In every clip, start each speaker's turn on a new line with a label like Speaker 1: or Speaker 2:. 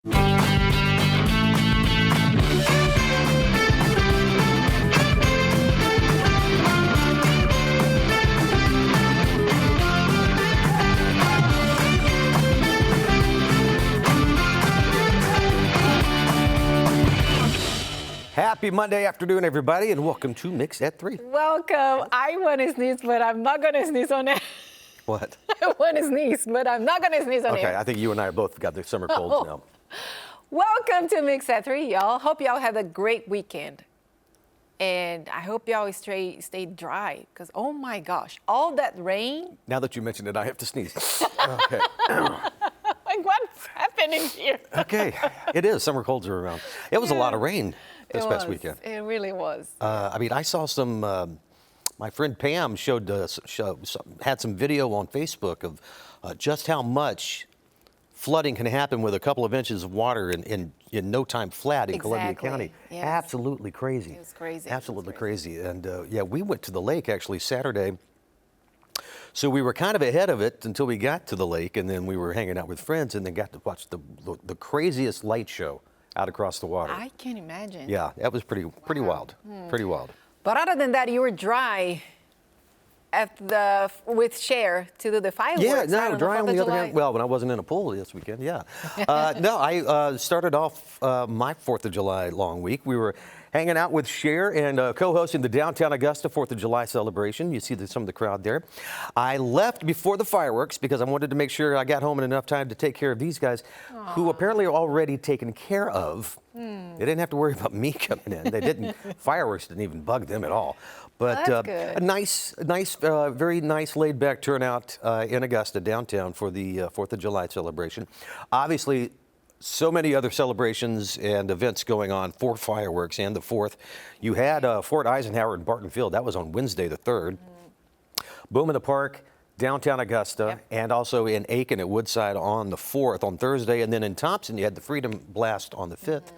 Speaker 1: Happy Monday afternoon, everybody, and welcome to Mix at 3.
Speaker 2: Welcome. I want to sneeze, but I'm not going to sneeze on air.
Speaker 1: What?
Speaker 2: I want to sneeze, but I'm not going to sneeze on air.
Speaker 1: Okay, I think you and I both got the summer colds now.
Speaker 2: Welcome to Mix at 3, y'all. Hope y'all had a great weekend. And I hope y'all stay dry, because, oh my gosh, all that rain.
Speaker 1: Now that you mentioned it, I have to sneeze. Okay.
Speaker 2: Like, what's happening here?
Speaker 1: Okay, it is. Summer colds are around. It was a lot of rain this past weekend.
Speaker 2: It really was.
Speaker 1: I mean, I saw some, my friend Pam had some video on Facebook of just how much flooding can happen with a couple of inches of water in no time flat in Columbia County.
Speaker 2: Yes.
Speaker 1: Absolutely crazy.
Speaker 2: It was crazy.
Speaker 1: Absolutely crazy. And yeah, we went to the lake actually Saturday. So we were kind of ahead of it until we got to the lake, and then we were hanging out with friends and then got to watch the craziest light show out across the water.
Speaker 2: I can imagine.
Speaker 1: Yeah, that was pretty wild. Pretty wild.
Speaker 2: But other than that, you were dry with Cher to do the fireworks.
Speaker 1: Yeah, no, dry on the other hand. Well, when I wasn't in a pool this weekend, yeah. No, I started off my 4th of July long week. We were hanging out with Cher and co-hosting the Downtown Augusta 4th of July celebration. You see some of the crowd there. I left before the fireworks because I wanted to make sure I got home in enough time to take care of these guys who apparently are already taken care of. They didn't have to worry about me coming in. They didn't. Fireworks didn't even bug them at all. But a nice, very nice laid-back turnout in Augusta downtown for the 4th of July celebration. Obviously, so many other celebrations and events going on for fireworks and the 4th. You had Fort Eisenhower in Barton Field. That was on Wednesday the 3rd. Boom in the Park, downtown Augusta, and also in Aiken at Woodside on the 4th on Thursday. And then in Thompson, you had the Freedom Blast on the 5th.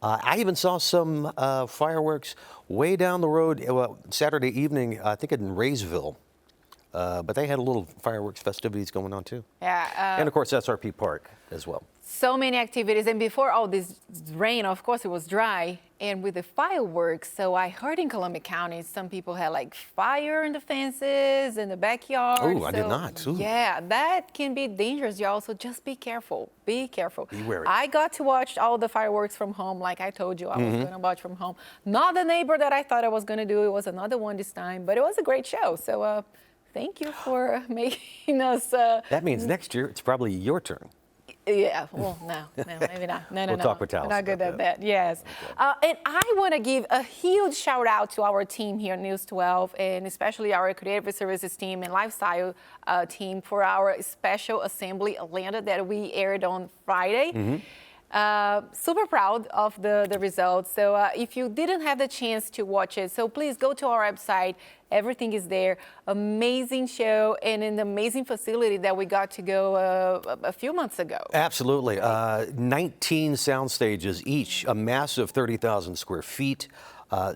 Speaker 1: I even saw some fireworks way down the road Saturday evening, I think in Raysville. But they had a little fireworks festivities going on too.
Speaker 2: Yeah.
Speaker 1: And of course, SRP Park as well.
Speaker 2: So many activities. And before all this rain, of course, it was dry. And with the fireworks, so I heard in Columbia County, some people had like fire in the fences, in the backyard.
Speaker 1: Oh, I did not. Ooh.
Speaker 2: Yeah, that can be dangerous, y'all. So just be careful. Be careful.
Speaker 1: Be wary.
Speaker 2: I got to watch all the fireworks from home. Like I told you, I was going to watch from home. Not the neighbor that I thought I was going to do. It was another one this time. But it was a great show. So thank you for making us.
Speaker 1: That means next year, it's probably your turn.
Speaker 2: Yeah, well, no, maybe not. No,
Speaker 1: we'll talk with Talis.
Speaker 2: We're not good
Speaker 1: about
Speaker 2: at that. Yes. Okay. And I want to give a huge shout out to our team here at News 12, and especially our creative services team and lifestyle team for our special Assembly Atlanta that we aired on Friday. Super proud of the results. So if you didn't have the chance to watch it, so please go to our website. Everything is there. Amazing show and an amazing facility that we got to go a few months ago. Absolutely.
Speaker 1: 19 sound stages each, a massive 30,000 square feet.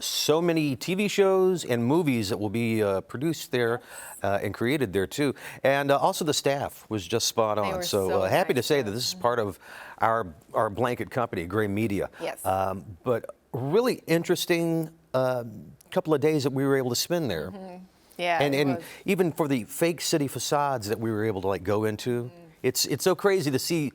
Speaker 1: So many TV shows and movies that will be produced there and created there too. And also the staff was just spot on. So happy to say that this is part of our blanket company, Gray Media.
Speaker 2: Yes.
Speaker 1: But really interesting couple of days that we were able to spend there.
Speaker 2: Yeah.
Speaker 1: And even for the fake city facades that we were able to go into, it's so crazy to see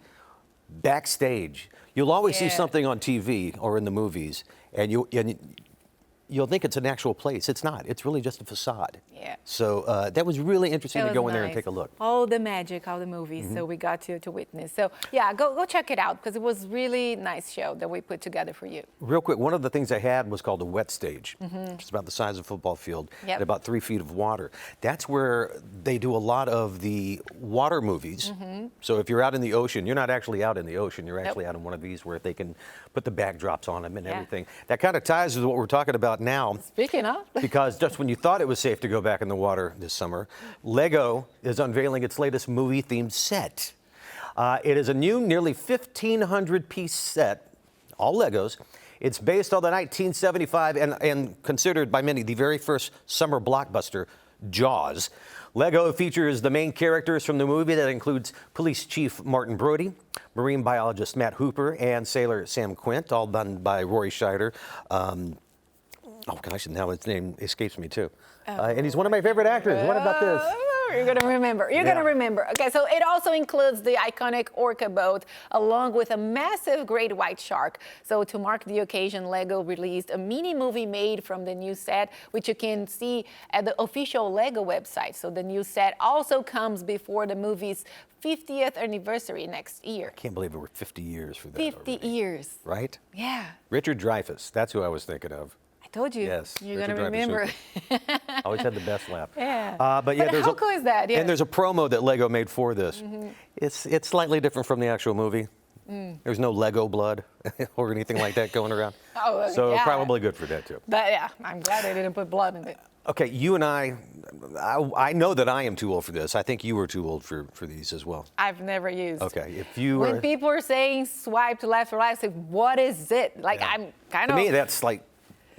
Speaker 1: backstage. You'll always see something on TV or in the movies, and you'll think it's an actual place. It's not. It's really just a facade.
Speaker 2: Yeah.
Speaker 1: So that was really interesting to go in there and take a look.
Speaker 2: All the magic, all the movies, so we got to witness. So yeah, go check it out because it was really nice show that we put together for you.
Speaker 1: Real quick, one of the things I had was called a wet stage. It's about the size of a football field and about 3 feet of water. That's where they do a lot of the water movies. So if you're out in the ocean, you're not actually out in the ocean. You're actually out in one of these where they can put the backdrops on them and everything. That kind of ties with what we're talking about now.
Speaker 2: Speaking of.
Speaker 1: Because just when you thought it was safe to go back in the water this summer, Lego is unveiling its latest movie-themed set. It is a new, nearly 1,500-piece set, all Legos. It's based on the 1975 and considered by many the very first summer blockbuster, Jaws. Lego features the main characters from the movie. That includes Police Chief Martin Brody, Marine Biologist Matt Hooper, and Sailor Sam Quint, all done by Roy Scheider. Oh gosh, now his name escapes me too. And he's one of my favorite actors. What about this?
Speaker 2: You're going to remember. You're going to remember. Okay, so it also includes the iconic orca boat along with a massive great white shark. So to mark the occasion, Lego released a mini movie made from the new set, which you can see at the official Lego website. So the new set also comes before the movie's 50th anniversary next year.
Speaker 1: I can't believe it were 50 years for that
Speaker 2: 50
Speaker 1: already.
Speaker 2: years.
Speaker 1: Right?
Speaker 2: Yeah.
Speaker 1: Richard Dreyfuss, that's who I was thinking of.
Speaker 2: I told you.
Speaker 1: Yes.
Speaker 2: You're going
Speaker 1: Richard
Speaker 2: to remember.
Speaker 1: Dreyfuss always had the best laugh.
Speaker 2: Yeah.
Speaker 1: But yeah,
Speaker 2: how cool is that? Yeah.
Speaker 1: And there's a promo that Lego made for this. It's slightly different from the actual movie. There's no Lego blood or anything like that going around.
Speaker 2: Oh,
Speaker 1: so
Speaker 2: yeah.
Speaker 1: probably good for that too.
Speaker 2: But yeah, I'm glad they didn't put blood in it.
Speaker 1: Okay, you and I know that I am too old for this. I think you were too old for these as well.
Speaker 2: I've never used.
Speaker 1: Okay, if you
Speaker 2: When
Speaker 1: were,
Speaker 2: people are saying swipe to left or right, I say, what is it? Like,
Speaker 1: Yeah.
Speaker 2: I'm kind
Speaker 1: to
Speaker 2: of.
Speaker 1: me, that's like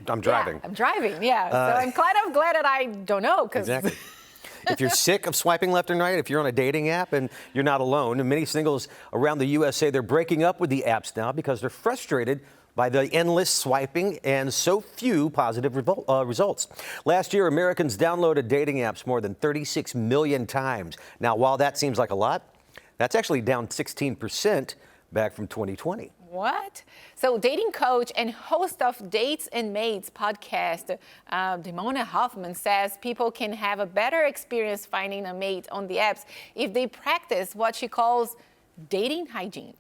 Speaker 1: I'm driving.
Speaker 2: Yeah, I'm driving, yeah. So I'm kind of glad that I don't know.
Speaker 1: Exactly. If you're sick of swiping left and right, if you're on a dating app and you're not alone, and many singles around the U.S. say they're breaking up with the apps now because they're frustrated by the endless swiping and so few positive results. Last year, Americans downloaded dating apps more than 36 million times. Now, while that seems like a lot, that's actually down 16% back from 2020.
Speaker 2: What? So dating coach and host of Dates and Mates podcast, Damona Hoffman, says people can have a better experience finding a mate on the apps if they practice what she calls dating hygiene.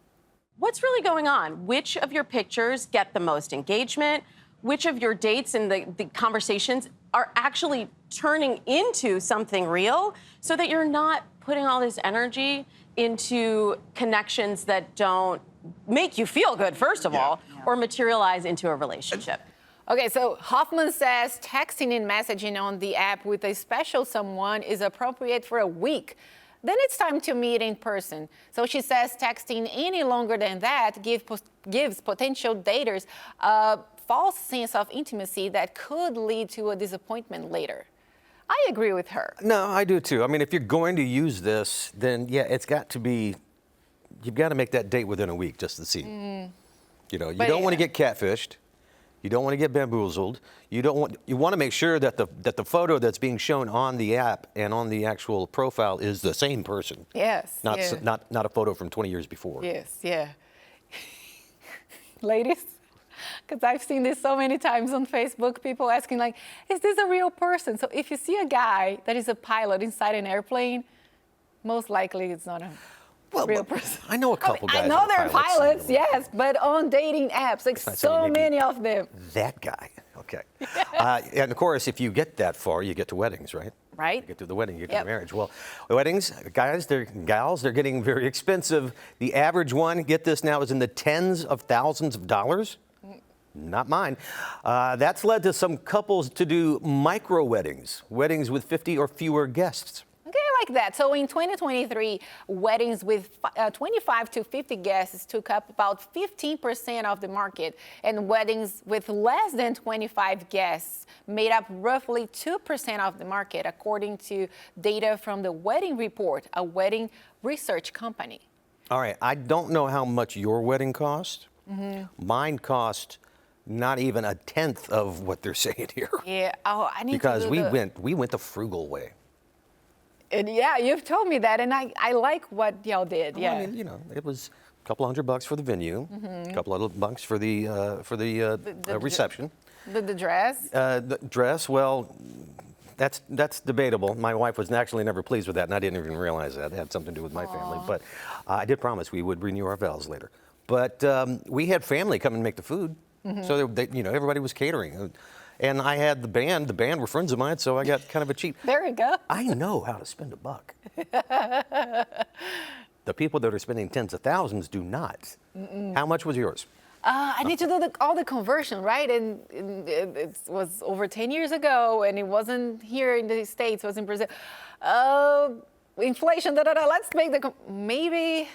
Speaker 3: What's really going on? Which of your pictures get the most engagement? Which of your dates and the conversations are actually turning into something real so that you're not putting all this energy into connections that don't make you feel good, first of all, or materialize into a relationship?
Speaker 2: Okay, so Hoffman says texting and messaging on the app with a special someone is appropriate for a week. Then it's time to meet in person. So she says texting any longer than that gives potential daters a false sense of intimacy that could lead to a disappointment later. I agree with her.
Speaker 1: No, I do too. I mean, if you're going to use this, then yeah, it's got to be, you've got to make that date within a week just to see. You know, you don't want to get catfished. You don't want to get bamboozled. You want to make sure that the photo that's being shown on the app and on the actual profile is the same person.
Speaker 2: Yes.
Speaker 1: Not
Speaker 2: yeah.
Speaker 1: not a photo from 20 years before.
Speaker 2: Yes, yeah. Ladies, because I've seen this so many times on Facebook, people asking like, is this a real person? So if you see a guy that is a pilot inside an airplane, most likely it's not a real person.
Speaker 1: I know a couple guys.
Speaker 2: I know
Speaker 1: that are
Speaker 2: they're pilots, yes, but on dating apps, like so many of them.
Speaker 1: That guy, okay. And of course, if you get that far, you get to weddings, right?
Speaker 2: Right.
Speaker 1: You get to the wedding, you get to marriage. Well, weddings, guys, gals, they're getting very expensive. The average one, get this now, is in the tens of thousands of dollars. Not mine. That's led to some couples to do micro weddings, weddings with 50 or fewer guests.
Speaker 2: Okay, I like that. So in 2023, weddings with 25 to 50 guests took up about 15% of the market, and weddings with less than 25 guests made up roughly 2% of the market, according to data from the Wedding Report, a wedding research company.
Speaker 1: All right, I don't know how much your wedding cost. Mine cost not even a tenth of what they're saying here.
Speaker 2: Yeah. Oh, I need
Speaker 1: because
Speaker 2: to
Speaker 1: we went the frugal way.
Speaker 2: And yeah, you've told me that, and I like what y'all did. Yeah.
Speaker 1: Well, I mean, you know, it was a couple $100 for the venue, a couple of bucks for the reception.
Speaker 2: The dress.
Speaker 1: The dress, well, that's debatable. My wife was actually never pleased with that, and I didn't even realize that. It had something to do with my family. But I did promise we would renew our vows later. But we had family come and make the food, so you know, everybody was catering. And I had the band. The band were friends of mine, so I got kind of a cheap.
Speaker 2: There we go.
Speaker 1: I know how to spend a buck. The people that are spending tens of thousands do not. How much was yours?
Speaker 2: I need to do all the conversion, right? And it was over 10 years ago, and it wasn't here in the States, it was in Brazil. Inflation, let's make maybe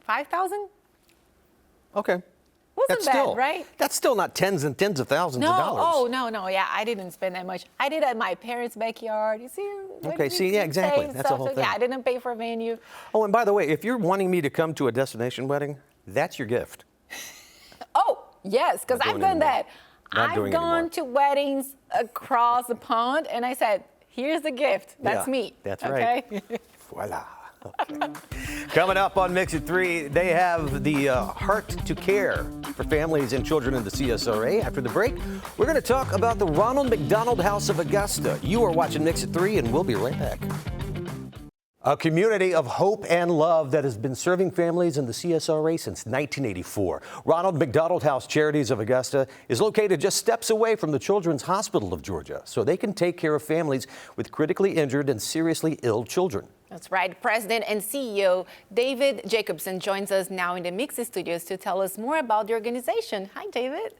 Speaker 2: 5,000?
Speaker 1: Okay.
Speaker 2: Wasn't bad, right?
Speaker 1: That's still not tens and tens of thousands of dollars.
Speaker 2: Oh, no. Yeah, I didn't spend that much. I did it at my parents' backyard. You see?
Speaker 1: Okay, see, yeah, exactly.
Speaker 2: That's
Speaker 1: the whole thing.
Speaker 2: Yeah, I didn't pay for a venue.
Speaker 1: Oh, and by the way, if you're wanting me to come to a destination wedding, that's your gift.
Speaker 2: Oh, yes, because I've done that. I've gone to weddings across the pond, and I said, here's the gift. That's me.
Speaker 1: That's right. Voila. Okay. Coming up on Mix It 3, they have the Heart to Care for families and children in the CSRA. After the break, we're going to talk about the Ronald McDonald House of Augusta. You are watching Mix It 3, and we'll be right back. A community of hope and love that has been serving families in the CSRA since 1984. Ronald McDonald House Charities of Augusta is located just steps away from the Children's Hospital of Georgia, so they can take care of families with critically injured and seriously ill children.
Speaker 2: That's right. President and CEO David Jacobson joins us now in the Mix It studios to tell us more about the organization. Hi, David.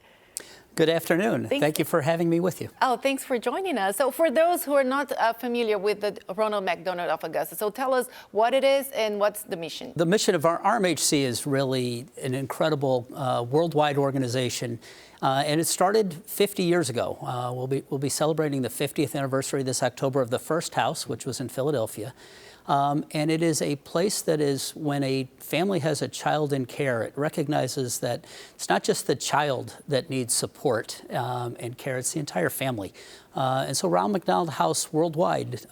Speaker 4: Good afternoon. Thank you for having me with you.
Speaker 2: Oh, thanks for joining us. So for those who are not familiar with the Ronald McDonald of Augusta, so tell us what it is and what's the mission.
Speaker 4: The mission of our RMHC is really an incredible worldwide organization. And it started 50 years ago. We'll be celebrating the 50th anniversary this October of the first house, which was in Philadelphia. And it is a place that is, when a family has a child in care, it recognizes that it's not just the child that needs support and care, it's the entire family. And so Ronald McDonald House worldwide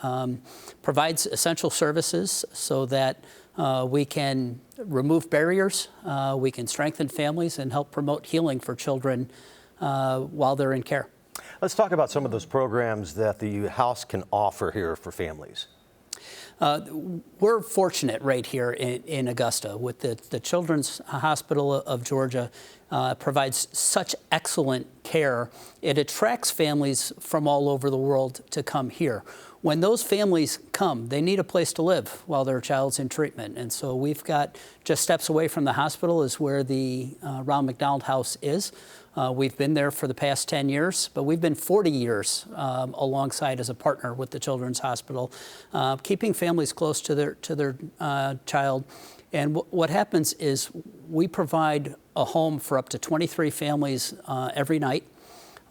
Speaker 4: provides essential services so that we can remove barriers, we can strengthen families and help promote healing for children while they're in care.
Speaker 1: Let's talk about some of those programs that the house can offer here for families.
Speaker 4: We're fortunate right here in Augusta with the Children's Hospital of Georgia provides such excellent care. It attracts families from all over the world to come here. When those families come, they need a place to live while their child's in treatment. And so we've got just steps away from the hospital is where the Ronald McDonald House is. We've been there for the past 10 years, but we've been 40 years alongside as a partner with the Children's Hospital, keeping families close to their child. And what happens is we provide a home for up to 23 families every night.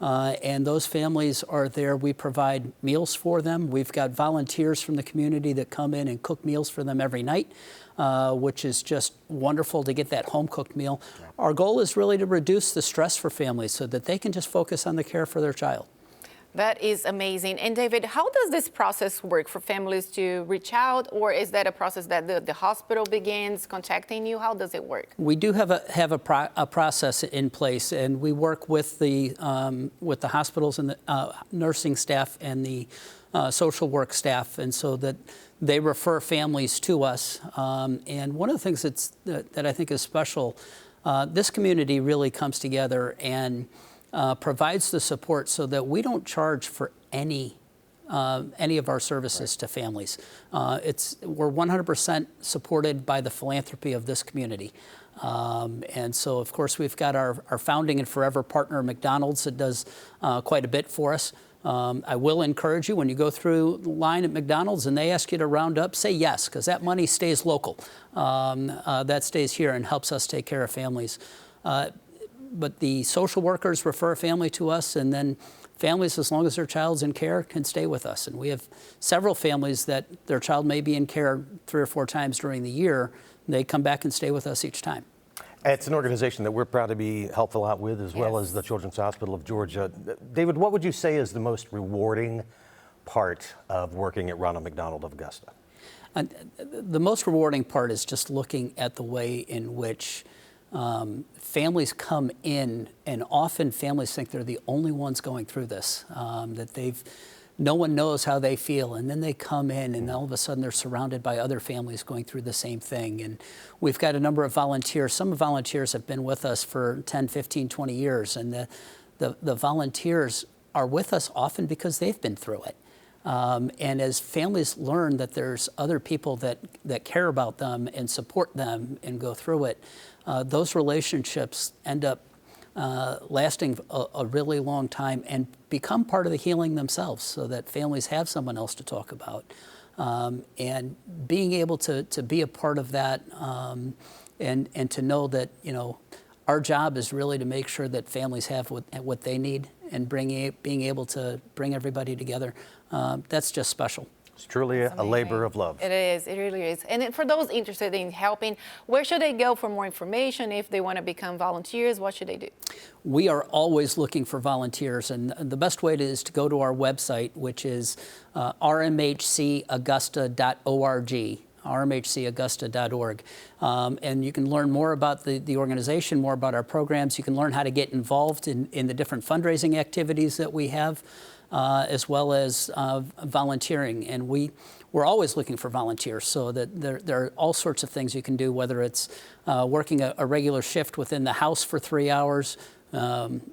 Speaker 4: And those families are there. We provide meals for them. We've got volunteers from the community that come in and cook meals for them every night, which is just wonderful to get that home-cooked meal. Our goal is really to reduce the stress for families so that they can just focus on the care for their child.
Speaker 2: That is amazing. And David, how does this process work for families to reach out, or is that a process that the hospital begins contacting you? How does it work?
Speaker 4: We do have a process in place, and we work with the hospitals and the nursing staff and the social work staff, and so that they refer families to us. And one of the things that I think is special, this community really comes together and provides the support so that we don't charge for any of our services to families. We're 100% supported by the philanthropy of this community. And so, of course, we've got our founding and forever partner, McDonald's, that does quite a bit for us. I will encourage you, when you go through the line at McDonald's and they ask you to round up, say yes, because that money stays local. That stays here and helps us take care of families. But the social workers refer a family to us, and then families, as long as their child's in care, can stay with us. And we have several families that their child may be in care 3 or 4 times during the year. They come back and stay with us each time.
Speaker 1: It's an organization that we're proud to be helpful out with, as well as the Children's Hospital of Georgia. David, what would you say is the most rewarding part of working at Ronald McDonald of Augusta?
Speaker 4: The most rewarding part is just looking at the way in which families come in, and often families think they're the only ones going through this, that no one knows how they feel, and then they come in and all of a sudden they're surrounded by other families going through the same thing. And we've got a number of volunteers. Some volunteers have been with us for 10, 15, 20 years, and the volunteers are with us often because they've been through it. And as families learn that there's other people that care about them and support them and go through it, those relationships end up lasting a really long time and become part of the healing themselves, so that families have someone else to talk about. And being able to be a part of that and to know that, our job is really to make sure that families have what they need, and being able to bring everybody together. That's just special.
Speaker 1: It's truly a labor of love.
Speaker 2: It is. It really is. And then for those interested in helping, where should they go for more information? If they want to become volunteers, what should they do?
Speaker 4: We are always looking for volunteers, and the best way is to go to our website, which is rmhcaugusta.org. rmhcaugusta.org. And you can learn more about the organization, more about our programs. You can learn how to get involved in the different fundraising activities that we have, as well as volunteering. And we're always looking for volunteers, so that there are all sorts of things you can do, whether it's working a regular shift within the house for 3 hours.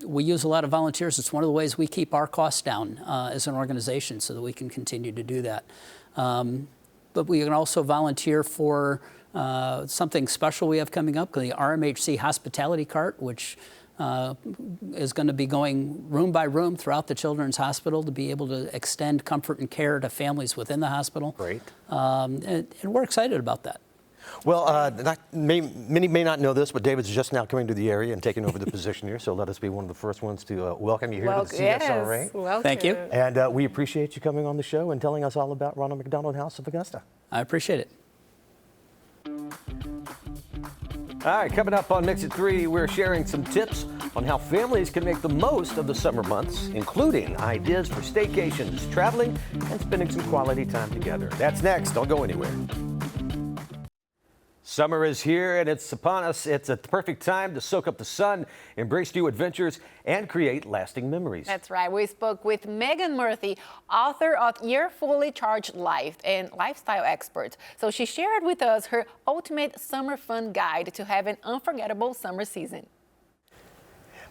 Speaker 4: We use a lot of volunteers. It's one of the ways we keep our costs down as an organization, so that we can continue to do that. But we can also volunteer for something special we have coming up, the RMHC Hospitality Cart, which is going to be going room by room throughout the Children's Hospital to be able to extend comfort and care to families within the hospital.
Speaker 1: Great.
Speaker 4: And we're excited about that.
Speaker 1: Well, many may not know this, but David's just now coming to the area and taking over the position here, so let us be one of the first ones to welcome you here to the CSRA.
Speaker 2: Welcome.
Speaker 4: Thank you.
Speaker 1: And we appreciate you coming on the show and telling us all about Ronald McDonald House of Augusta.
Speaker 4: I appreciate it.
Speaker 1: All right, coming up on Mix It 3, we're sharing some tips on how families can make the most of the summer months, including ideas for staycations, traveling, and spending some quality time together. That's next. Don't go anywhere. Summer is here and it's upon us. It's a perfect time to soak up the sun, embrace new adventures, and create lasting memories.
Speaker 2: That's right. We spoke with Megan Murphy, author of Your Fully Charged Life and lifestyle expert. So she shared with us her ultimate summer fun guide to have an unforgettable summer season.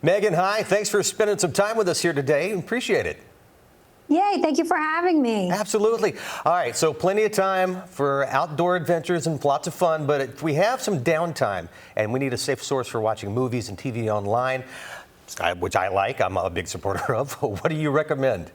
Speaker 1: Megan, hi. Thanks for spending some time with us here today. Appreciate it.
Speaker 5: Yay, thank you for having me.
Speaker 1: Absolutely. All right, so plenty of time for outdoor adventures and lots of fun, but if we have some downtime and we need a safe source for watching movies and TV online, which I like, I'm a big supporter of, what do you recommend?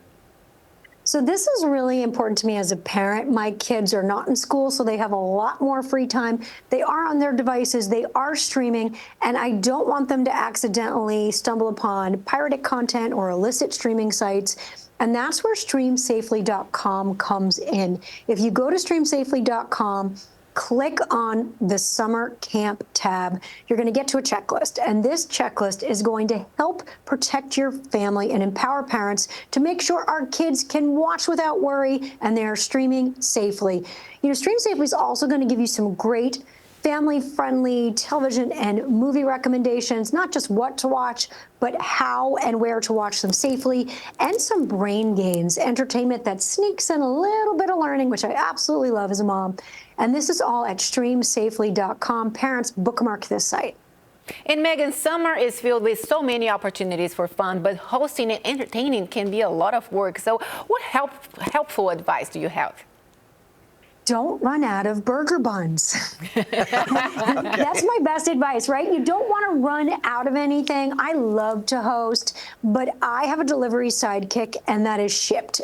Speaker 5: So this is really important to me as a parent. My kids are not in school, so they have a lot more free time. They are on their devices, they are streaming, and I don't want them to accidentally stumble upon pirated content or illicit streaming sites. And that's where StreamSafely.com comes in. If you go to StreamSafely.com, click on the Summer Camp tab, you're going to get to a checklist. And this checklist is going to help protect your family and empower parents to make sure our kids can watch without worry and they are streaming safely. You know, Stream Safely is also going to give you some great family-friendly television and movie recommendations, not just what to watch, but how and where to watch them safely, and some brain games, entertainment that sneaks in a little bit of learning, which I absolutely love as a mom. And this is all at StreamSafely.com. Parents, bookmark this site.
Speaker 2: And Megan, summer is filled with so many opportunities for fun, but hosting and entertaining can be a lot of work. So what helpful advice do you have?
Speaker 5: Don't run out of burger buns. That's my best advice, right? You don't want to run out of anything. I love to host, but I have a delivery sidekick, and that is Shipt,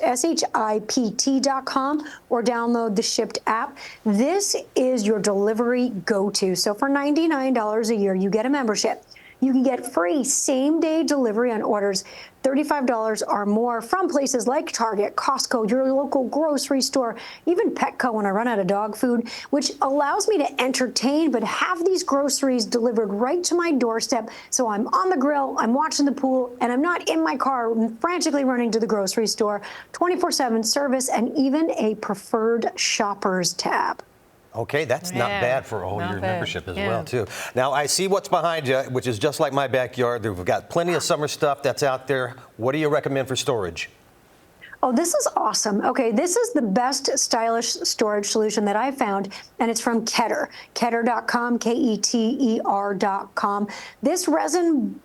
Speaker 5: SHIPT.com, or download the Shipt app. This is your delivery go-to. So for $99 a year, you get a membership. You can get free same-day delivery on orders $35 or more from places like Target, Costco, your local grocery store, even Petco when I run out of dog food, which allows me to entertain but have these groceries delivered right to my doorstep. So I'm on the grill, I'm watching the pool, and I'm not in my car frantically running to the grocery store. 24/7 service and even a preferred shoppers tab.
Speaker 1: Okay, that's not bad for a whole year membership as well, too. Now, I see what's behind you, which is just like my backyard. We've got plenty of summer stuff that's out there. What do you recommend for storage?
Speaker 5: Oh, this is awesome. Okay, this is the best stylish storage solution that I found, and it's from Keter. Keter.com, Keter.com. This resin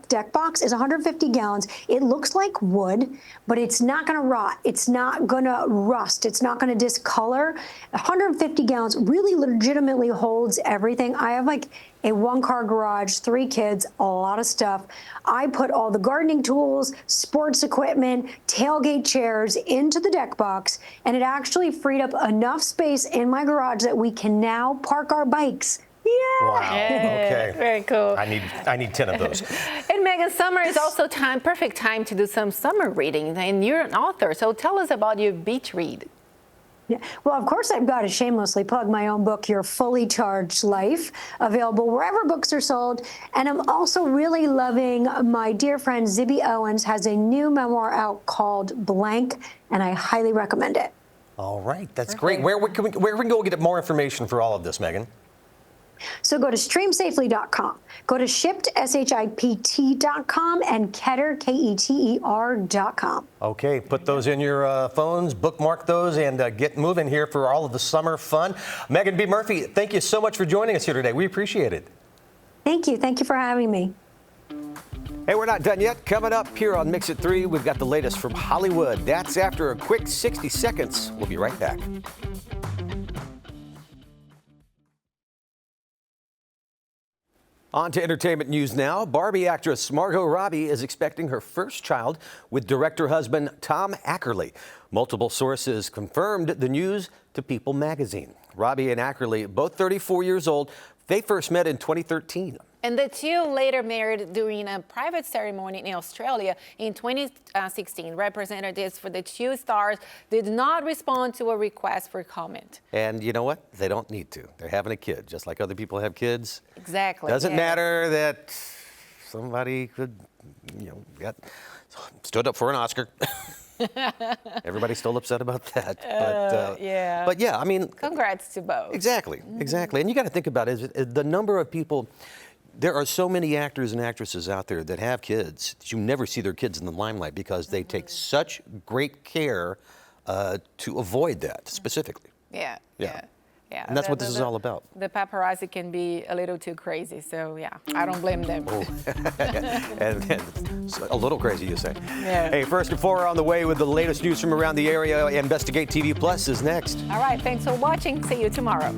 Speaker 5: deck box is 150 gallons. It looks like wood, but it's not going to rot. It's not going to rust. It's not going to discolor. 150 gallons really legitimately holds everything. I have like a one-car garage, 3 kids, a lot of stuff. I put all the gardening tools, sports equipment, tailgate chairs into the deck box, and it actually freed up enough space in my garage that we can now park our bikes Yeah.
Speaker 1: Wow. Okay.
Speaker 2: Very cool.
Speaker 1: I need 10 of those.
Speaker 2: And Megan, summer is also perfect time to do some summer reading. And you're an author, so tell us about your beach read.
Speaker 5: Yeah. Well, of course, I've got to shamelessly plug my own book, Your Fully Charged Life, available wherever books are sold. And I'm also really loving my dear friend Zibby Owens has a new memoir out called Blank, and I highly recommend it.
Speaker 1: All right, that's great. Where can we go get more information for all of this, Megan?
Speaker 5: So go to streamsafely.com, go to shipt.com, and Keter, Keter.com.
Speaker 1: Okay, put those in your phones, bookmark those, and get moving here for all of the summer fun. Megan B. Murphy, thank you so much for joining us here today. We appreciate it.
Speaker 5: Thank you. Thank you for having me.
Speaker 1: Hey, we're not done yet. Coming up here on Mix It 3, we've got the latest from Hollywood. That's after a quick 60 seconds. We'll be right back. On to entertainment news now. Barbie actress Margot Robbie is expecting her first child with director husband Tom Ackerley. Multiple sources confirmed the news to People magazine. Robbie and Ackerley, both 34 years old, they first met in 2013.
Speaker 2: And the two later married during a private ceremony in Australia in 2016. Representatives for the two stars did not respond to a request for comment.
Speaker 1: And you know what? They don't need to. They're having a kid, just like other people have kids.
Speaker 2: Exactly.
Speaker 1: Doesn't matter that somebody could, stood up for an Oscar. Everybody's still upset about that. But yeah, I mean.
Speaker 2: Congrats to both.
Speaker 1: Exactly. And you got to think about it, the number of people. There are so many actors and actresses out there that have kids that you never see their kids in the limelight because they take such great care to avoid that specifically.
Speaker 2: Yeah.
Speaker 1: And that's what this is all about.
Speaker 2: The paparazzi can be a little too crazy, so yeah, I don't blame them.
Speaker 1: and a little crazy, you say.
Speaker 2: Yeah.
Speaker 1: Hey, first and four on the way with the latest news from around the area. Investigate TV Plus is next.
Speaker 2: All right, thanks for watching. See you tomorrow.